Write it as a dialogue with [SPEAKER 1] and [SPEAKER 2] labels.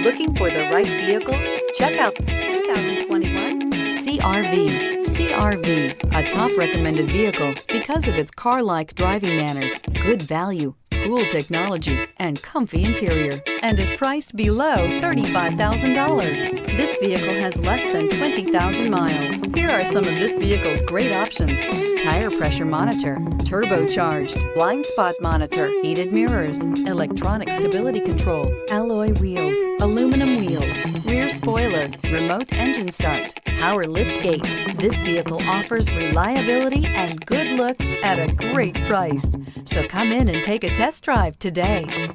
[SPEAKER 1] Looking for the right vehicle? Check out 2021 CR-V. CR-V, a top recommended vehicle because of its car-like driving manners, good value, cool technology, and comfy interior, and is priced below $35,000. This vehicle has less than 20,000 miles. Here are some of this vehicle's great options: tire pressure monitor, turbocharged, blind spot monitor, heated mirrors, electronic stability control, alloy wheels, aluminum wheels, rear spoiler, remote engine start, power lift gate. This vehicle offers reliability and good looks at a great price. So come in and take a test drive today.